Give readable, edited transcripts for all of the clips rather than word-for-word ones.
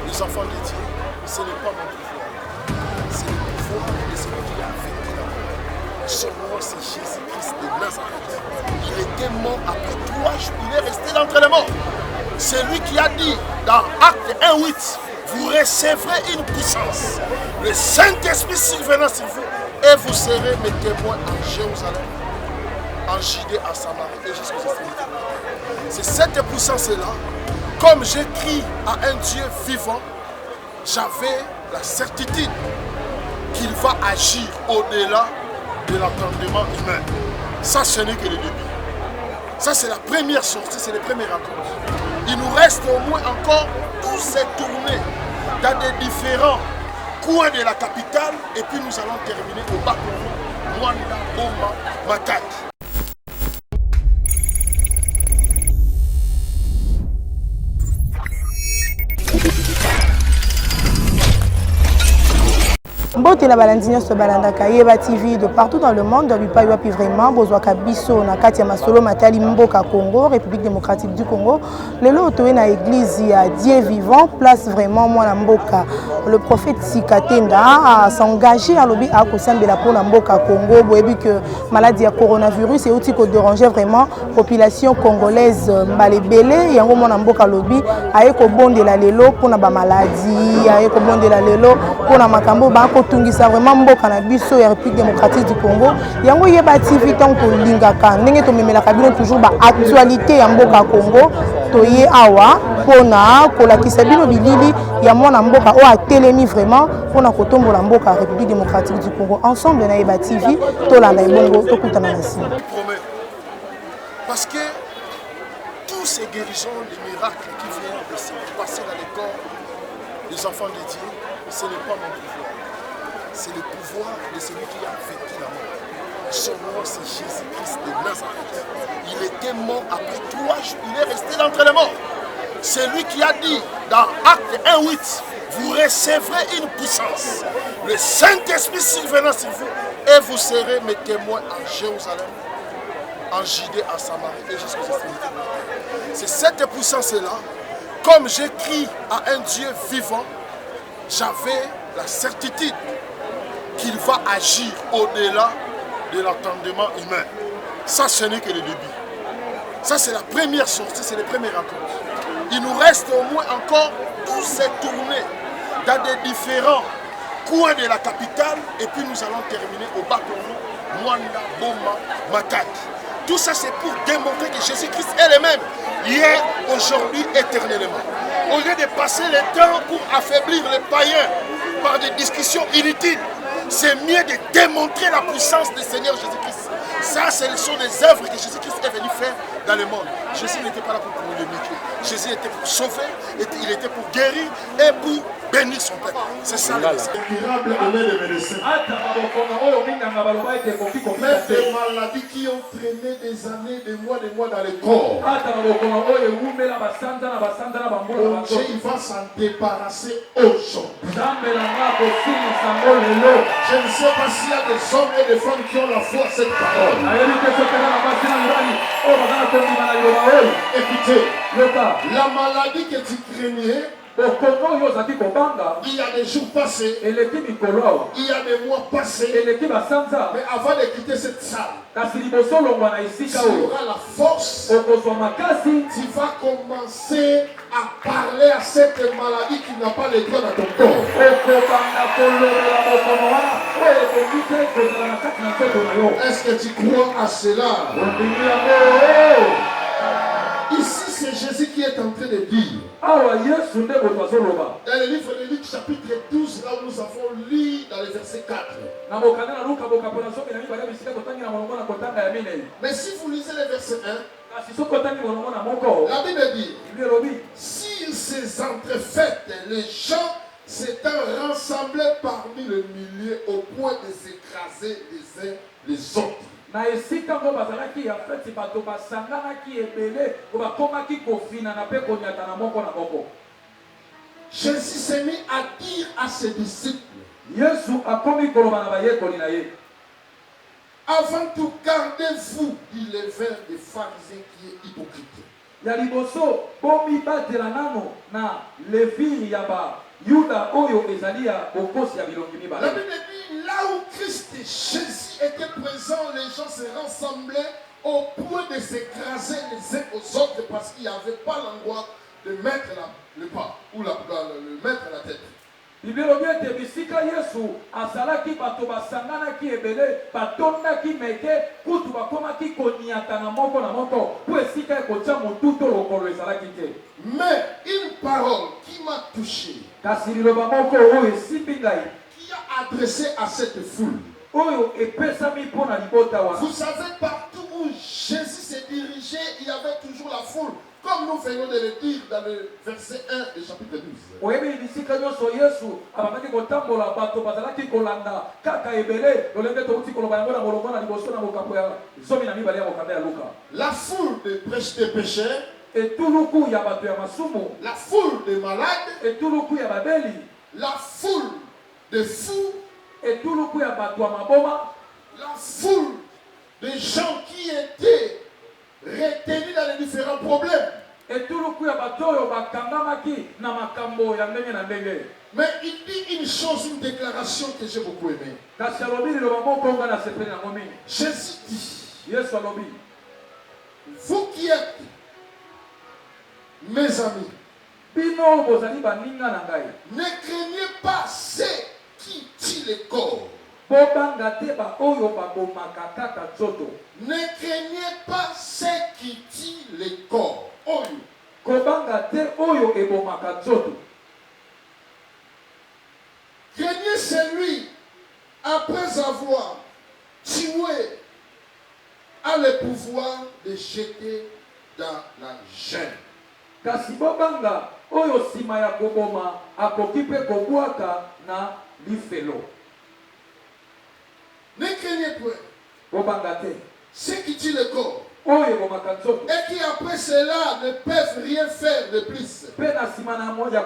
Les enfants de Dieu, ce n'est pas mon pouvoir. C'est le pouvoir de celui qui a vaincu la mort. Son nom, c'est Jésus-Christ de Nazareth. Il était mort après 3 jours. Il est resté d'entre les morts. C'est lui qui a dit dans Acte 1:8, vous recevrez une puissance. Le Saint-Esprit survenant sur vous et vous serez mes témoins en Jérusalem, en Judée, à Samarie et jusqu'aux extrémités. C'est cette puissance-là. Comme j'écris à un Dieu vivant, j'avais la certitude qu'il va agir au-delà de l'entendement humain. Ça, ce n'est que le début. Ça, c'est la première sortie, c'est les premières rencontres. Il nous reste au moins encore tous ces tournées dans des différents coins de la capitale et puis nous allons terminer au Bakongo, Mwanda, Boma, Matadi. Mbote na balandi nyonso balandaka Yeba TV de partout dans le monde, bipai wapi vraiment bozwaka biso na kati ya masolo matali mboka Congo, République démocratique du Congo. Lelo otoye na église ya Dieu vivant, place vraiment mwana mboka. Le prophète Sikatenda a s'engagé à lobi a kosambela pour na mboka Congo, boyebi que maladie ya coronavirus et outi ko déranger vraiment population congolaise mbalebele yango mwana mboka lobi aye ko bondela lelo pour na ba maladie, aye ko bondela lelo pour na makambo ba tungisa vraiment mboka na biso ya République démocratique du Congo. Yango Yeba TV tant que lingaka ndenge to memela kabino toujours ba actualité ya mboka Congo toye awa pona kolakisa bino bilili ya mwana mboka o atelemi vraiment pona kotombola mboka République démocratique du Congo. Ensemble na Yeba TV tolanda ebongo tokutana na sima. Parce que tous ces guérisons, les miracles qui viennent de se passer dans les corps des enfants de Dieu, ce n'est pas mon pouvoir. C'est le pouvoir de celui qui a vaincu la mort. Son nom, c'est Jésus-Christ de Nazareth. Il était mort après 3 jours. Il est resté d'entre les morts. C'est lui qui a dit dans Acte 1:8, vous recevrez une puissance. Le Saint-Esprit survenant sur vous et vous serez mes témoins en Jérusalem, en Judée, à Samarie et jusqu'aux extrémités. C'est cette puissance-là. Comme j'écris à un Dieu vivant, j'avais la certitude qu'il va agir au-delà de l'entendement humain. Ça, ce n'est que le début. Ça, c'est la première sortie, c'est les premières rencontres. Il nous reste au moins encore tous ces tournées dans des différents coins de la capitale et puis nous allons terminer au Bakongo, Mwanda, Boma, Matadi. Tout ça, c'est pour démontrer que Jésus-Christ est le même, hier, aujourd'hui, éternellement. Au lieu de passer le temps pour affaiblir les païens par des discussions inutiles, c'est mieux de démontrer la puissance du Seigneur Jésus-Christ. Ça, ce sont des œuvres que Jésus-Christ est venu faire dans le monde. Jésus n'était pas là pour polémiquer. Jésus était pour sauver, il était pour guérir et pour bénir son peuple. C'est ça le message. Incurable année de médecins. Même des maladies qui ont traîné des années, des mois dans le corps. Oh Dieu, il va s'en débarrasser aujourd'hui. Je ne sais pas s'il y a des hommes et des femmes qui ont la foi à cette parole. Écoutez, la maladie que tu craignais, il y a des jours passés, il y a des mois passés, mais avant de quitter cette salle, tu auras la force, tu vas commencer à parler à cette maladie qui n'a pas le droit dans ton corps. Est-ce que tu crois à cela? Ici, c'est Jésus qui est en train de dire. Dans le livre de Luc, chapitre 12, là où nous avons lu dans le verset 4. Mais si vous lisez le verset 1, la Bible dit, s'il s'est entrefait, les gens s'étant rassemblés parmi le milieu au point de s'écraser les uns les autres. Na esika ngo bazalaki ya feti bato basanganaki ebele ko bakomaki kofina na pe konyata na moko na moko. Jésus s'est mis à dire à ses disciples, Yesu akomi koloba na bayekoli na ye, avant tout gardez-vous du levain des pharisiens qui est hypocrite. ya liboso bomi batela nano na levire ya ba Yuda oyo ezali ya bokosi ya bilongi mibale. La Bible dit là où Christ Jésus était présent, les gens se rassemblaient au point de s'écraser les uns aux autres parce qu'il n'y avait pas l'endroit de mettre le pas ou le mettre la tête. Bibelo biete bisika Yesu azalaki bato basanganaki ebele batondaki meke kutu bakomaki koniata na moko po esika ekotia motuto lokolo ezalaki te. Mais une parole qui m'a touché, kasi liloba moko oyo esimbi ngai, qui a adressé à cette foule. Oyo epesami mpo na libota wana. Vous savez, partout où Jésus s'est dirigé, il y avait toujours la foule. Comme nous venons de le dire dans le verset 1 du chapitre 12. Oyebi bisika nyonso Yesu abandaki kotambola bato bazalaki kolanda kaka ebele lolenge touti koloba yango na molongo na liboso na mokambo ya zomi na mibale ya mokanda ya Luka. La foule de pécheurs, etuluku ya bato ya masumu, la foule de malades, etuluku ya babeli, la foule de fous, etuluku ya bato ya maboma, la foule de gens qui étaient retenus dans les différents problèmes. etuluku ya bato oyo bakangamaki na makambo ya ndenge na ndenge. Mais il dit une chose, une déclaration que j'ai beaucoup aimée. kasi alobi liloba moko nga na sepeli yango mingi. Jésus dit, Yesu alobi, vous qui êtes mes amis, bino bozali baninga na ngai, ne craignez pas ceux qui tuent le corps. bobanga te ba oyo babomaka kaka nzoto. Ne craignez pas ceux qui tuent le corps. Oyo. Kobanga te oyo ebomaka nzoto. Craignez celui, après avoir tué, a le pouvoir de jeter dans la gêne. kasi bobanga oyo sima ya koboma akoki mpe kobwaka na lifelo. Ne craignez point Bobanga te ceux qui tuent le corps oyo ebomaka nzoto et qui après cela ne peuvent rien faire de plus. mpe na nsima na moja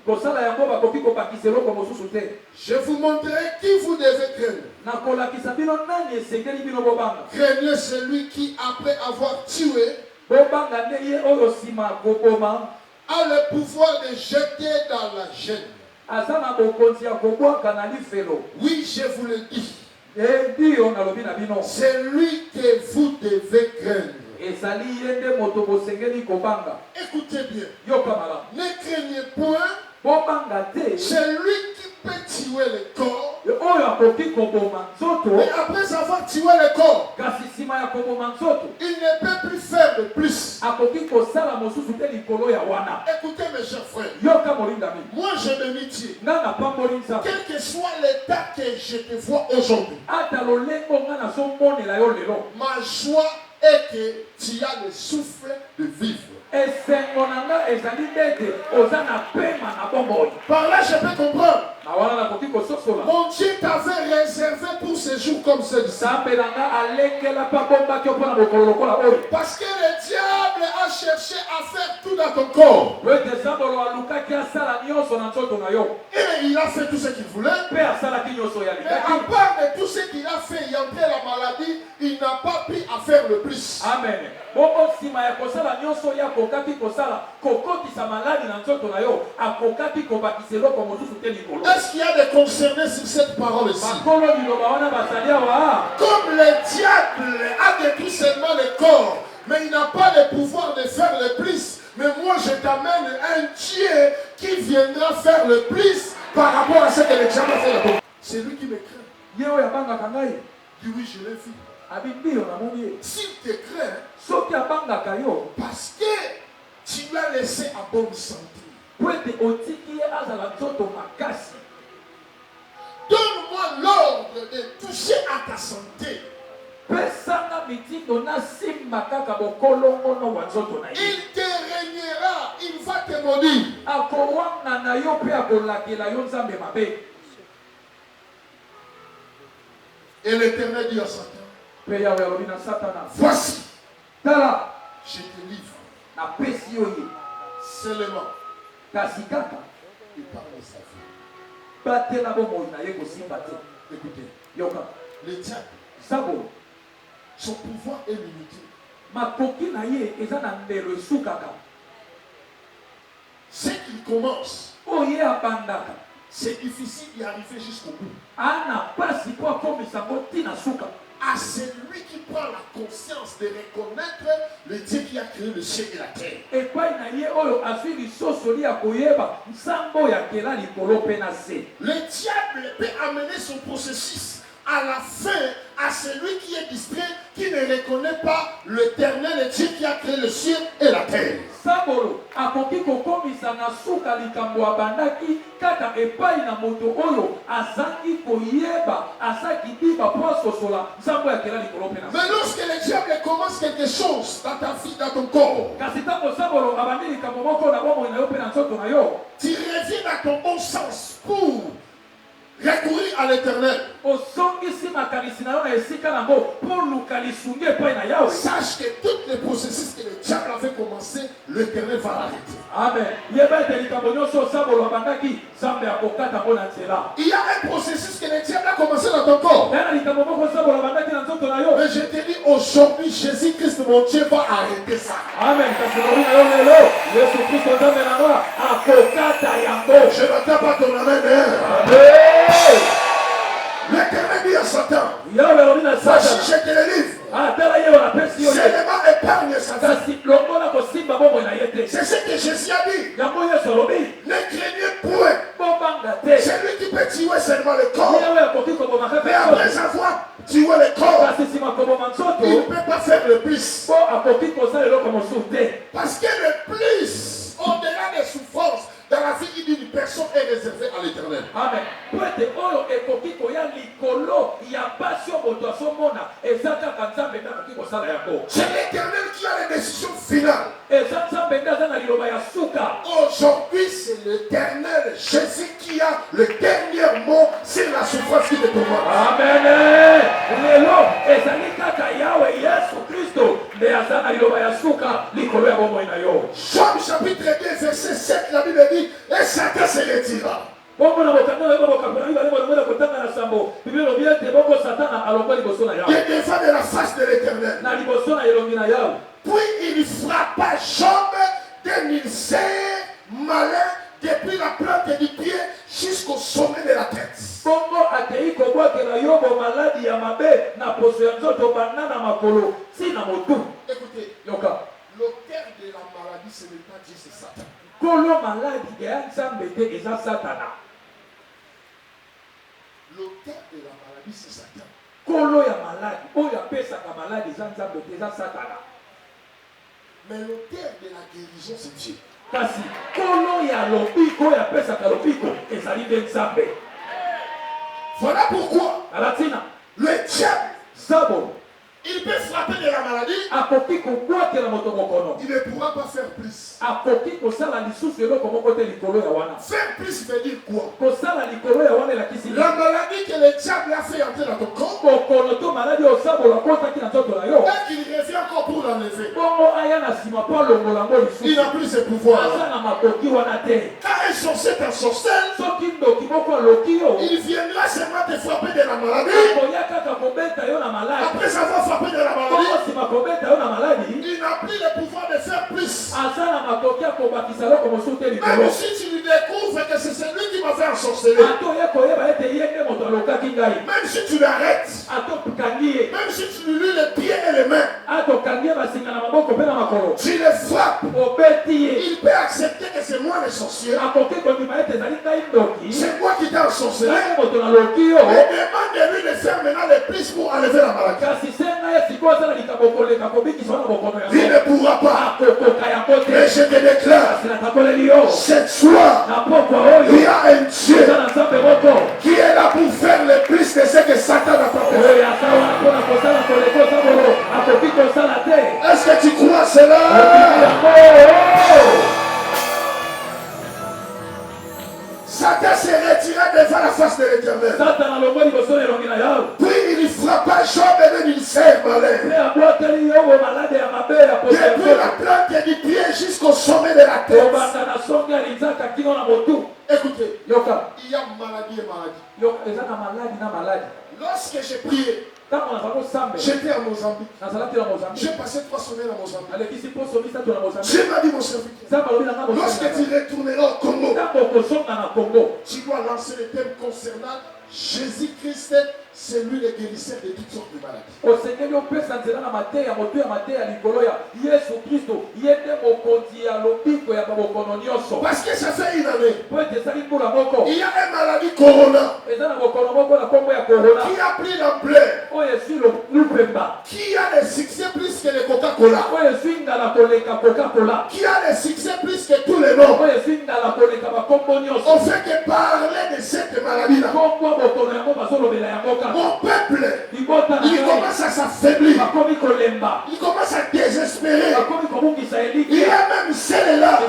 kosala yango bakoki kopakisa eloko mosusu te. Je vous montrerai qui vous devez craindre. nakolakisa bino nani esengeli bino bobanga. Craignez celui qui, après avoir tué, bobanga nde ye oyo nsima koboma a le pouvoir de jeter dans la gêne. aza na bokonzi ya kobwaka na lifelo. Oui, je vous le dis. ndio nalobi na bino, C'est lui que vous devez craindre. ezali ye nde moto bosengeli kobanga. Écoutez bien. yoka malamu, Ne craignez point bobanga te celui qui peut tuer le corps. oyo akoki koboma nzoto, Mais après avoir tué le corps, kasi nsima ya koboma nzoto il ne peut plus faire de plus. akoki kosala mosusu te likolo ya wana. Écoutez mes chers frères. yoka molingami, Moi je me métier. nga napamboli nzambe Quel que soit l'état que je te vois aujourd'hui, ata lolengo nga nazomonela yo lelo. ma joie est que tu as le souffle de vivre. esengo na nga ezali ndete oza na pema na bomoi. Par là je peux comprendre. na wana nakoki kososola. Mon Dieu t'avait réservé pour ces jours comme celui-ci. nzambe na nga alengela mpa bombaki yo mpo na mokolo lokola oyo. Parce que le diable a cherché à faire tout dans ton corps. po ete zambolo alukaki asala nyonso na nzoto na yo, Et il a fait tout ce qu'il voulait. mpe asalaki nyonso ya Mais à likaki. part de tout ce qu'il a fait, il y a entré la maladie, il n'a pas pu à faire le plus. amen. bongo nsima ya kosala nyonso ye akokaki kosala kokotisa maladi na nzoto na yo, akokaki kobakisa eloko mosusu te likolo. Est-ce qu'il y a des concernés sur cette parole ici? bakolo liloba wana bazali awa. Comme le diable a détruit seulement le corps, mais il n'a pas le pouvoir de faire le plus. Mais moi je t'amène un Dieu qui viendra faire le plus par rapport à ce que le diable a fait. C'est lui qui me craint. ye oyo abangaka ngai, Dis oui, je l'ai vu. abi ndio namoni ye. S'il te craint, soki abangaka yo parce que tu l'as laissé à bonne santé. po ete otiki ye azala nzoto makasi, Donne-moi l'ordre de toucher à ta santé. pesanga mitindo nasimba kaka bokolongono wa nzoto na ye. Il te régnera, il va te maudire. akowanga na yo mpe akolakela yo nzambe mabe. Et l'Éternel dit à Satan, mpe yawe alobi na satana, voici, tala je te livre napesi yo ye, seulement. kasi kaka Il parle de sa vie. batela bomoi na ye kosimba te. Écoutez, yoka le diable, zabolo son pouvoir est limité. Ce qu'il commence, c'est difficile d'y arriver jusqu'au bout. À celui qui prend la conscience de reconnaître le Dieu qui a créé le ciel et la terre. Le diable peut amener son processus à la fin à celui qui est distrait, qui ne reconnaît pas l'éternel Dieu qui a créé le ciel et la terre. Sabolo akoki kokomisa na suka likambo abandaki kaka epai na moto oyo azangi koyeba asaki diba poso sola nsambo ya kela likolo pena. Mais lorsque le diable commence quelque chose dans ta vie, dans ton corps, kasi tango sabolo abandi likambo moko na bomo na yo pena nzoto na yo, tu reviens à ton bon sens pour recourir à l'éternel. Sache que tous les processus que le diable avait commencé, l'éternel va l'arrêter. Amen. Il y a un processus que le diable a commencé dans ton corps. Mais je te dis aujourd'hui, Jésus-Christ, mon Dieu, va arrêter ça. Amen. Je n'entends pas ton amen. L'éternel dit à Satan, voici je te le livre. Seulement épargne Satan. C'est ce que Jésus a dit. Ne craignez point. C'est lui qui peut tuer seulement le corps. Mais après avoir tué le corps, il ne peut pas faire le plus. Parce que le plus, au-delà des souffrances, dans la vie d'une personne est réservée à l'éternel. Amen. C'est l'éternel qui a les décisions finales. Aujourd'hui, c'est l'éternel Jésus qui a le dernier mot sur la souffrance qui te tourmente. Amen. Job chapitre 2, verset 7, la Bible dit, et Satan se retira. Il défend de la face de l'éternel. Puis il frappa Job d'un ulcère malin depuis la plante du pied jusqu'au sommet de la tête. Écoutez, l'auteur de la maladie, ce n'est pas Dieu, c'est Satan. L'auteur de la maladie, c'est Satan. Mais l'auteur de la guérison, c'est Dieu. Voilà pourquoi le diable, il peut frapper de la maladie, il ne pourra pas faire plus. Faire plus veut dire quoi? La maladie que le diable a fait entrer dans ton corps, et qu'il revient encore pour l'enlever, il n'a plus ce pouvoir. Quand un sorcier est un sorcier, il viendra seulement te frapper de la maladie. Après avoir frappé de la maladie, il n'a plus le pouvoir de faire plus. Même si tu lui découvres que c'est celui qui m'a fait ensorceler, même si tu l'arrêtes, même si tu lui lis les pieds et les mains, tu le frappes, il peut accepter que c'est moi le sorcier, c'est moi qui t'ai ensorcelé, mais demande de lui de faire maintenant le plus pour enlever la maladie. Il ne pourra pas. Mais je te déclare, cette soir, il y a un Dieu qui est là pour faire le plus de ce que Satan n'a pas fait. Est-ce que tu crois cela? Satan s'est retiré devant la face de l'éternel. Puis il frappa Job d'un ulcère malin. Depuis la plante du pied jusqu'au sommet de la tête. Écoutez, il y a maladie et maladie. Lorsque j'ai prié, J'étais à Mozambique. J'ai passé 3 semaines à Mozambique. Dieu m'a dit, mon serviteur, lorsque tu retourneras au Congo, tu dois lancer le thème concernant Jésus-Christ, c'est lui le guérisseur de toutes sortes de maladies. Parce que ça fait une année. Il y a une maladie corona qui a pris l'ampleur, qui a des succès plus que le Coca-Cola, qui a des succès plus que tous les noms. On fait que parler de cette maladie-là. Mon peuple, il commence à s'affaiblir. Il commence à désespérer. Il y a même celle-là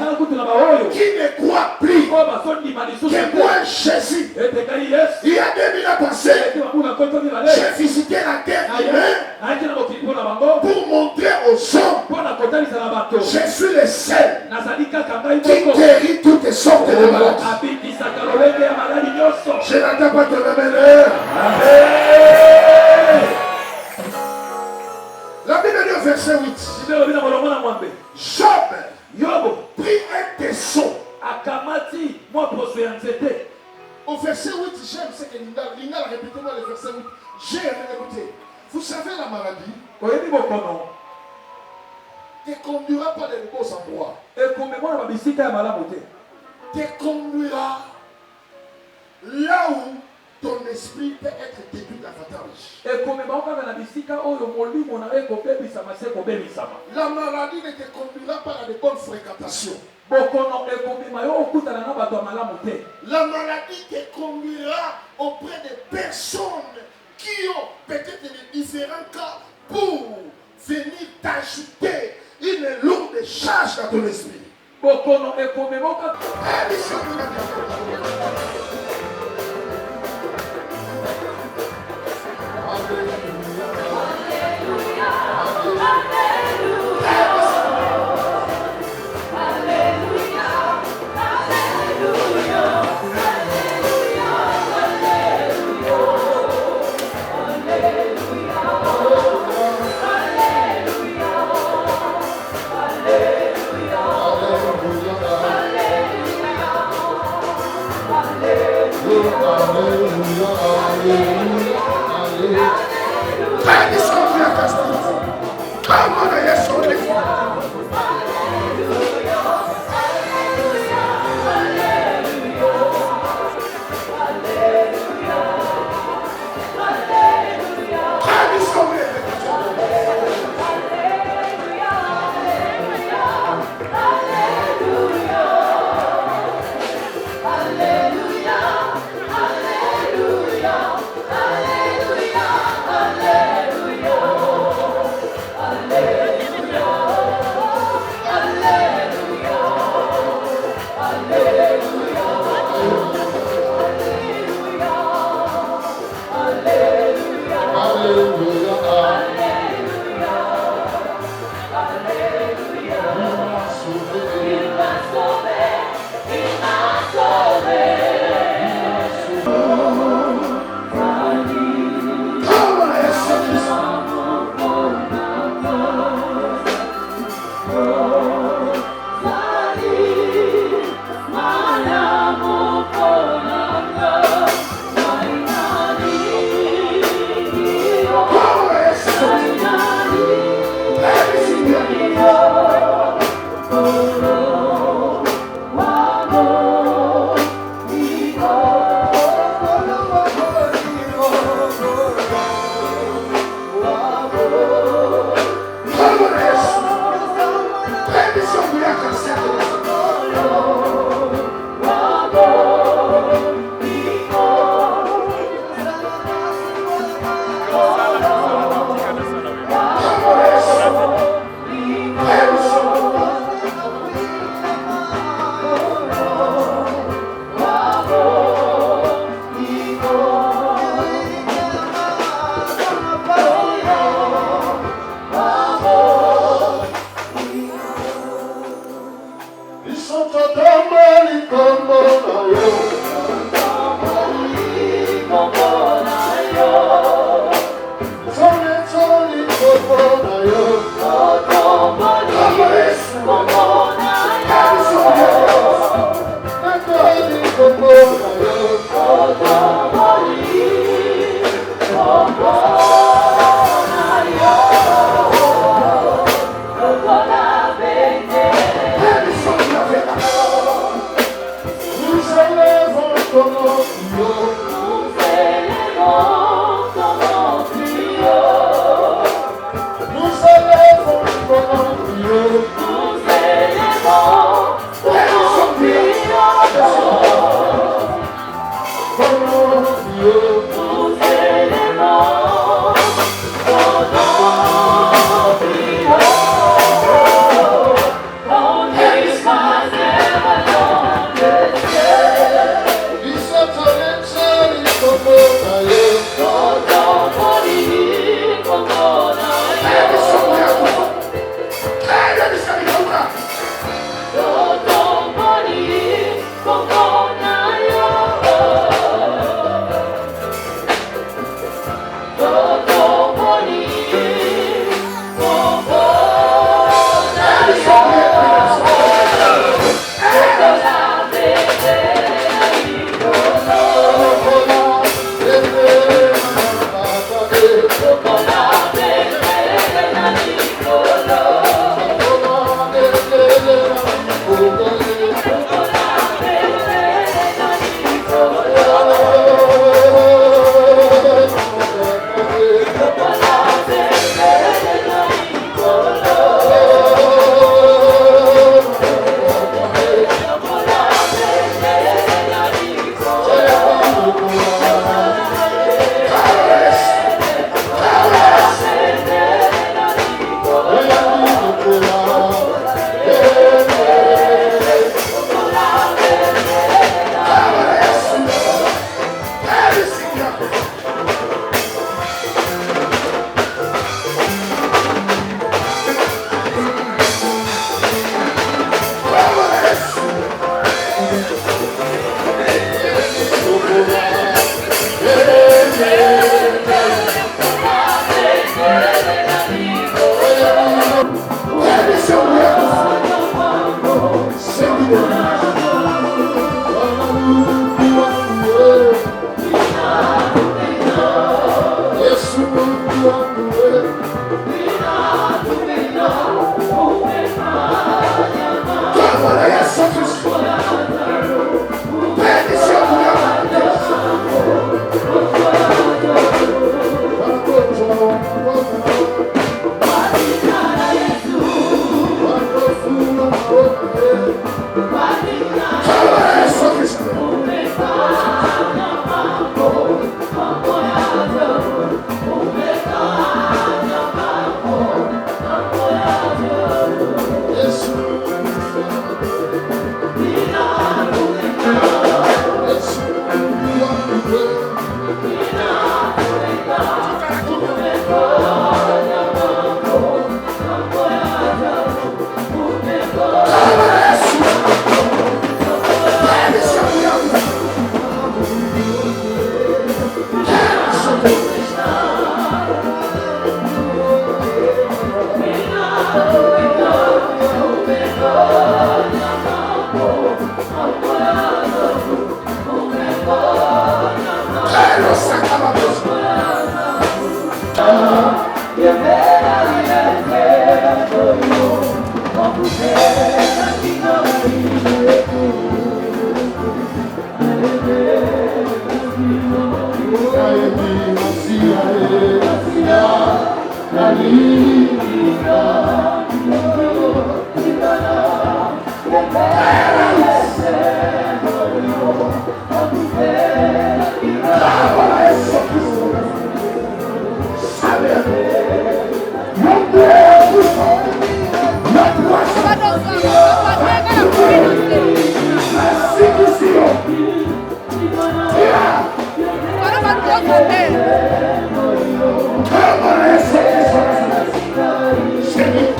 qui ne croit plus que moi, Jésus. Il y a 2000 ans passés, j'ai visité la terre humaine pour montrer aux hommes, je suis le seul qui guérit toutes les sortes de maladies. Je n'attends pas ton amen. La Bible dit au verset 8, Job prit un tesson. Au verset 8, j'aime ce que Linda a répété moi le verset 8. J'ai écouté. Vous savez la maladie te conduira pas des beaux endroits. Te conduira là où ton esprit peut être détruit davantage. La maladie ne te conduira pas à de bonnes fréquentations. La maladie te conduira auprès de personnes qui ont peut-être des différents cas pour venir t'ajouter une lourde charge dans ton esprit.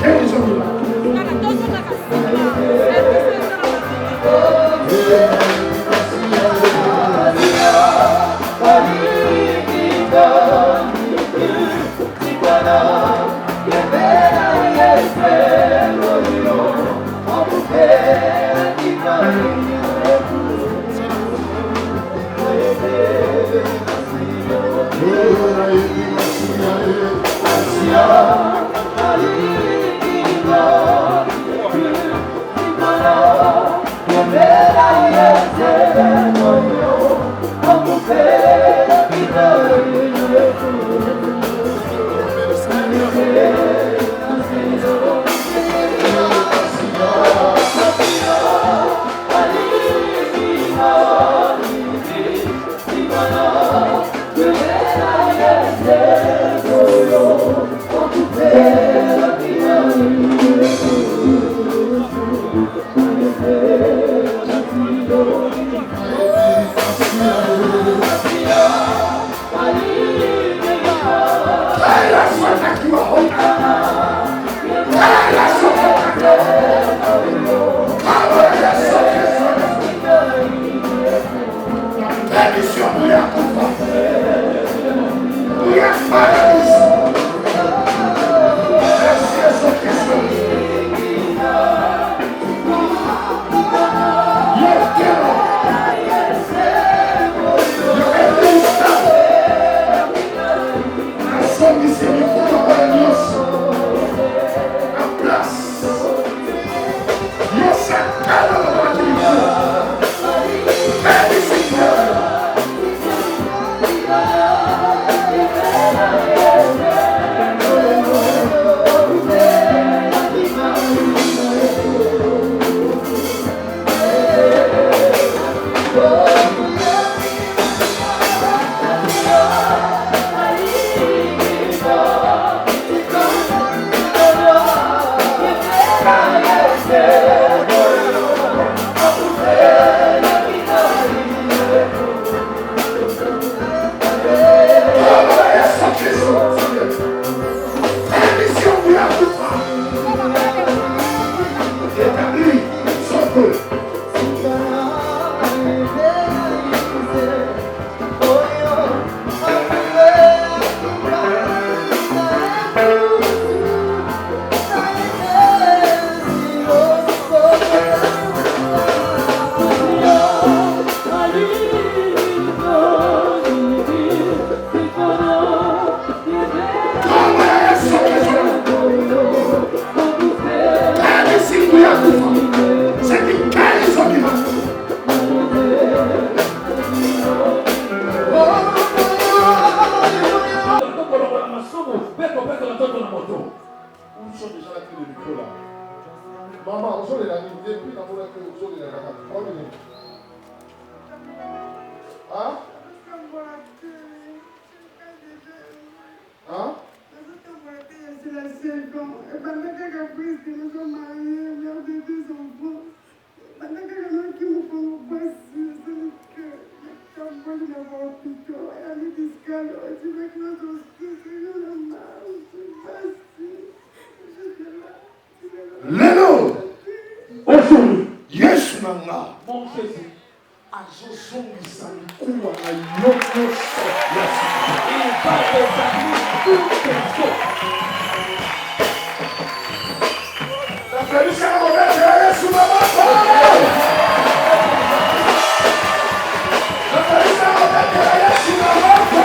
C'est Permission pour Yakuba. Pour Yakuba. Merci Jésus-Christ. Maman, on la nuit depuis la monnaie que vous avez la hein? Hein? C'est la seule fois. Et pendant que Gabriel, que nous sommes mariés, mère de 2 enfants, pendant que les gens qui me font passer, c'est que quand moi je n'avais plutôt, elle a mis des scales, tu veux que nous sommes tous, je n'ai marre, je suis passée, je suis là. Lelo! Aujourd'hui, Yesu nanga. Mon Jésus. Azozongisa mikuwa na yo nyonso ya sika. Il va rétablir toutes tes fautes. Nafelisha na mobete ya Yesu maboko. Nafelisha na mobete ya Yesu maboko.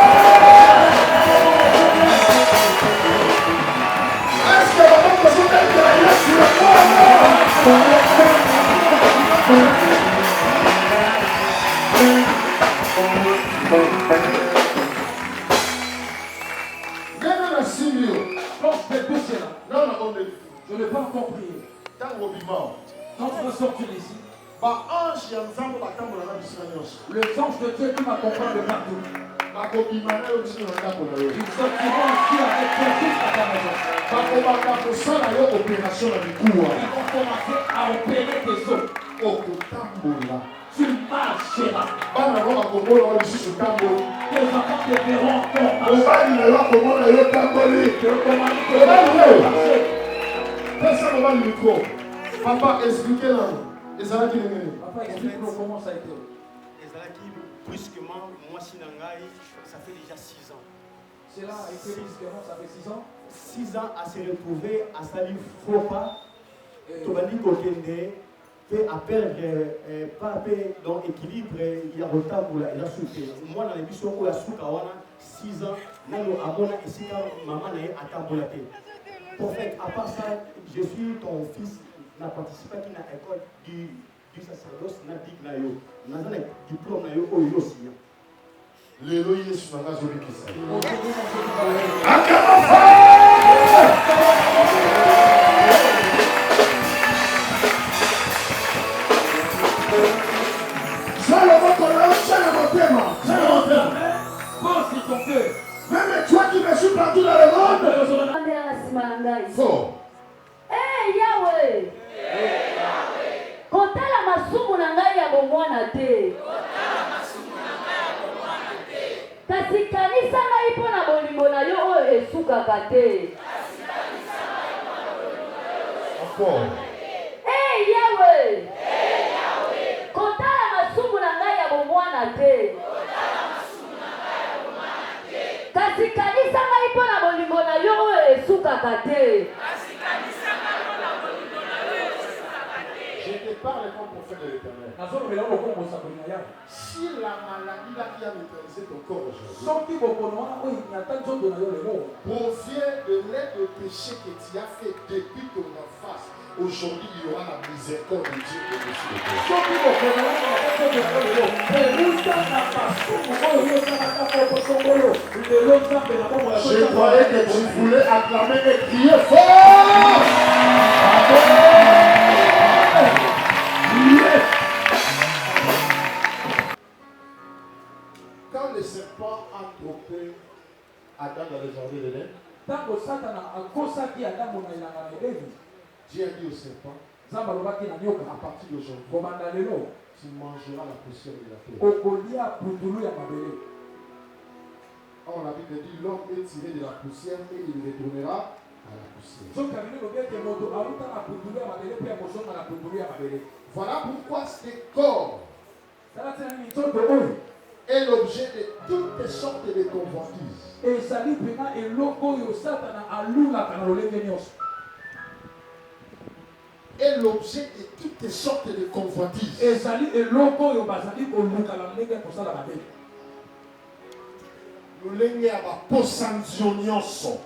Est-ce que maboko zobete ya Yesu maboko? Je n'ai pas encore prié. Quand je ressors ici, les anges de Dieu qui m'accompagnent de partout, ils sortiront aussi avec toi jusqu'à ta maison. Ils vont commencer à opérer tes os. Tu marcheras. Tes enfants te verront encore marcher. Papa, expliquez-le. Papa, explique-nous comment ça a été. Brusquement, moi, Sinangaï, ça fait déjà 6 ans. Cela a été brusquement, ça fait 6 ans. 6 ans à se retrouver à salir faux pas. Tobali Kokende, fait à perdre pas dans l'équilibre, il y a retard pour la soupe. Moi, dans l'émission où la soupe a 6 ans, même à mon ici, maman n'a pas tamboulaté. Prophète, à part ça, je suis ton fils, n'a participé à l'école du sacerdoce, n'a dit que n'a pas diplôme aussi. Lelo Yesu nanga zobi kisa. Même toi qui me suis partout dans le monde. Fort. Eh Yahweh. Kotala masumu na ngai ya bomwana te. Kasi kanisa ngai mpo na bolingo na yo oyo esukaka te. Encore. Eh Yahweh. Kotala masumu na ngai ya bomwana te. kasi kanisa ngai mpo na bolingo na yo oyo esukaka te. Je te parle comme prophète de l'Éternel. Si la maladie là qui a neutralisé ton corps aujourd'hui provient de l'aide au péché que tu as fait depuis ton enfance, aujourd'hui il y aura la miséricorde de Dieu au-dessus de toi. Je croyais que tu voulais acclamer et crier fort. Quand le serpent a trompé Adam dans le jardin d'Éden, Dieu a dit au serpent, à partir d'aujourd'hui, tu mangeras la poussière de la terre. Or la Bible dit, l'homme est tiré de la poussière et il retournera à la poussière. Voilà pourquoi ce corps est l'objet de toutes sortes de convoitises. Est l'objet de toutes sortes de convoitises. Lolenge ya baposa nyonso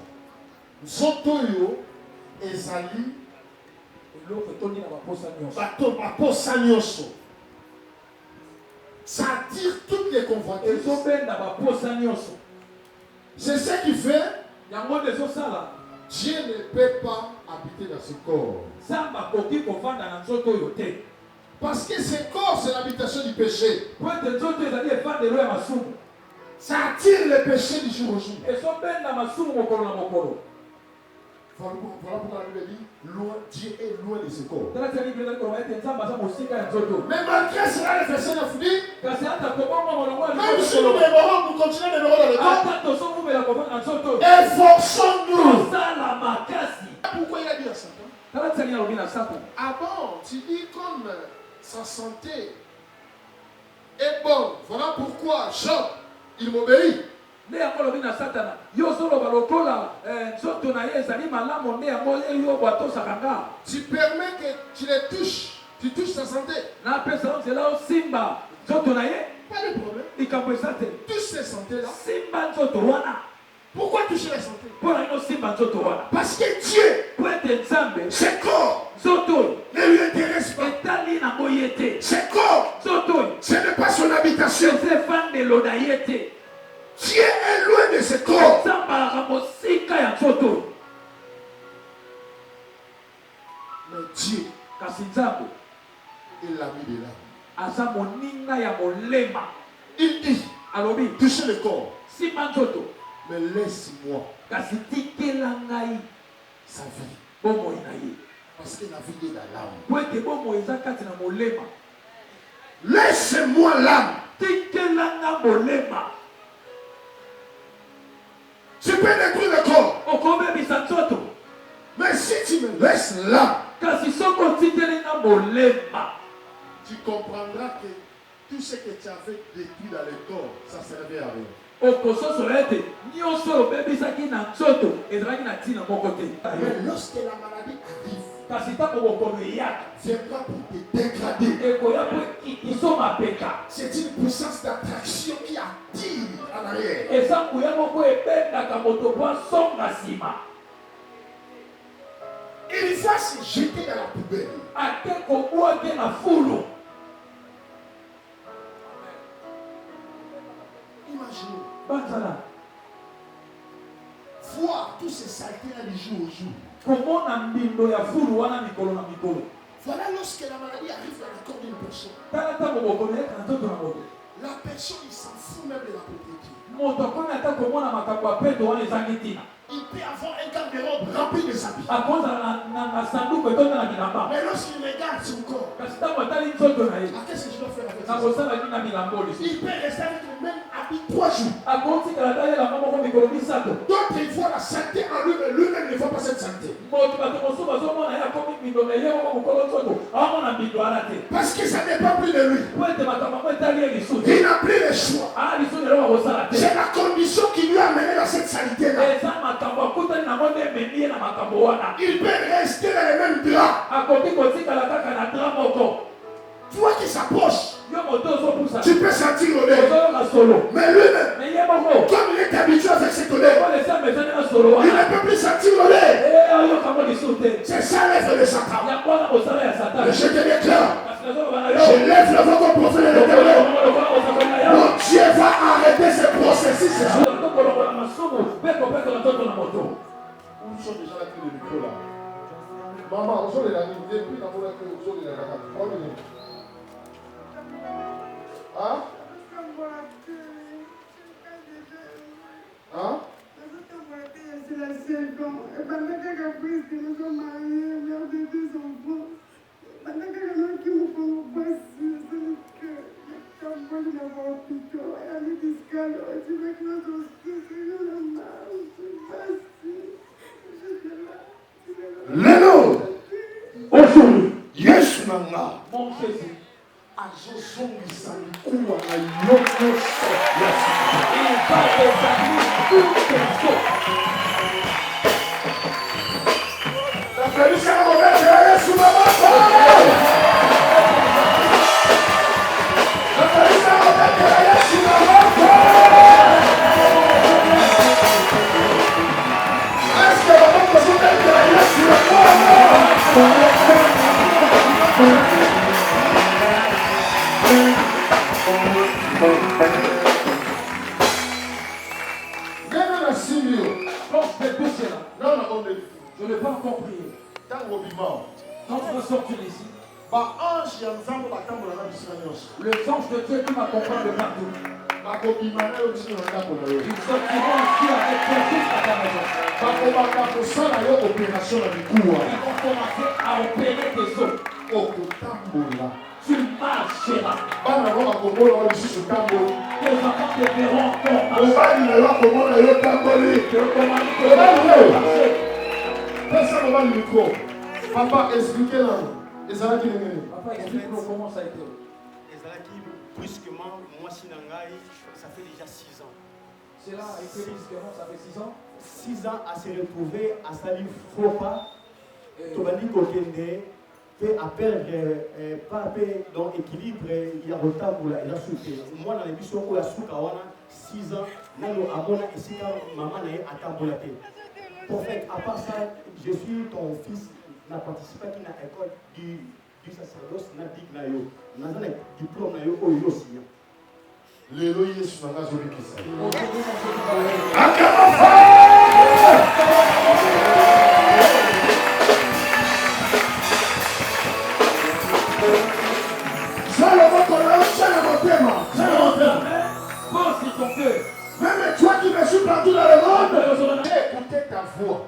nzoto oyo ezali bato baposa nyonso. Ça attire toutes les convoitises. C'est ce qui fait Dieu ne peut pas habiter dans ce corps. Parce que ce corps, c'est l'habitation du péché. Ça attire le péché du jour au jour. Voilà pourquoi la Bible dit, Dieu est loin de ce corps. Mais malgré cela, les personnes ont dit, même si nous demeurons, nous continuons de demeurer dans le corps. Efforçons-nous. Pourquoi il a dit à Satan? Ah bon, tu dis comme sa santé est bonne. Voilà pourquoi Job, il m'obéit. Tu permets que tu les touches, tu touches sa santé. Pas de problème. Touche ces santé-là. Pourquoi toucher la santé? Parce que Dieu, ce corps, ne lui intéresse pas. Ce corps, ce n'est pas son habitation. Dieu est loin de ce corps. Mais Dieu, il l'a mis de là. Il dit, touchez le corps. Mais laisse-moi sa vie. Parce que la vie est dans l'âme. Laisse-moi l'âme. Tu peux détruire le corps. Mais si tu me laisses l'âme, tu comprendras que tout ce que tu avais détruit dans le corps, ça ne servait à rien. Mais lorsque la maladie arrive, viendra pour te dégrader. C'est une puissance d'attraction qui attire en arrière. Il va se jeter dans la poubelle. Imaginez. Voir tous ces saletés-là du jour au jour. Voilà lorsque la maladie arrive dans le corps d'une personne. La personne, il s'en fout même de la propriété. Il peut avoir un garde-robe rempli de habits. Mais lorsqu'il regarde son corps, qu'est-ce que je dois faire avec ça? Il peut rester avec le même habit 3 jours. D'autres, ils voient la santé en lui, mais lui-même ne voit pas cette santé. Parce que ça n'est pas plus de lui. Il n'a plus le choix. C'est la condition qui lui a mené dans cette Il peut rester dans les mêmes draps. Toi qui s'approche, tu peux sentir l'odeur. Mais lui-même, comme il est habitué avec cette odeur, il ne peut plus sentir l'odeur. C'est ça l'œuvre de Satan. Mais je te déclare, je lève le voix au prophète de l'Éternel. Mon Dieu va arrêter ce processus. Où sont déjà là qui le micro là? Maman, on est là, depuis dans mon accueil, on est là. Hein? Hein? C'est la 5 ans. Et pendant que Gabriel nous sommes mariés, mère de 2 enfants. Pendant que qui me font passer, c'est que quand moi je n'avais pas piqué, elle est discale, je vais que nous sommes je la marche, je suis là. Léno! Aujourd'hui, Yesu Nanga. Mon Jésus. Azozongisa mikuwa na yoko ya Il va déterminer toutes les choses. Nafelisha na mobete ya Yesu maboko. Nafelisha na mobete ya Yesu maboko. Aske maboko zobete ya Yesu maboko. Je n'ai pas encore prié. Quand tu vas sortir ici, les anges de Dieu qui m'accompagnent de partout, ils sortiront ici avec toi jusqu'à ta maison. Ils vont commencer à opérer tes os. Tu marcheras. Tes enfants te verront encore marcher. Personne le micro. Papa, expliquez-le. Papa, explique-nous comment ça a été. Brusquement, moi, Sinangai, ça fait déjà 6 ans. Cela a été brusquement, ça fait 6 ans. 6 ans à se retrouver à salir faux pas. Tobani Kokende, fait à perdre, pas dans l'équilibre, il y a retard pour la soupe. Moi, dans l'émission, où la soupe a 6 ans, nous avons ici, maman n'a pas attendre la tête. Prophète, à part ça, je suis ton fils, n'a participé à l'école du sacerdoce, n'a dit que n'a pas diplôme, n'a pas aussi. Le Loi Yesu n'a pas joué qui ça. Même toi qui me suis partout dans le monde, écoutez ta voix.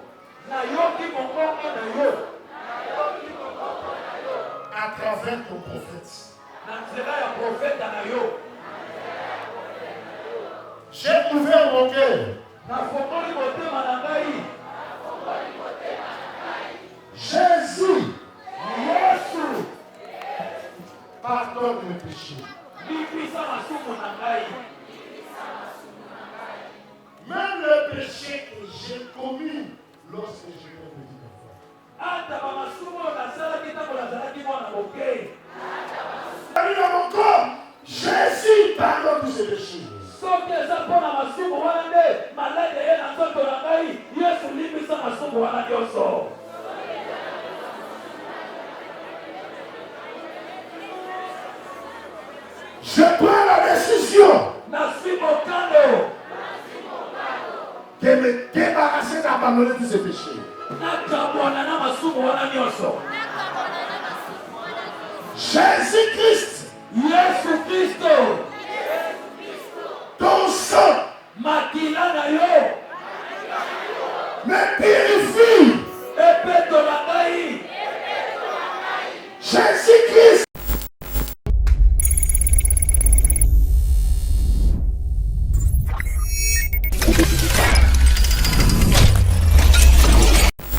À travers ton prophète. J'ai ouvert mon cœur. Jésus, pardonne mes péchés. Même le péché que j'ai commis lorsque j'étais petit enfant. Dans mon corps, Jésus pardonne tous ses péchés. Je prends la décision de me débarrasser, d'abandonner tous ces péchés. Jésus-Christ, ton sang me purifie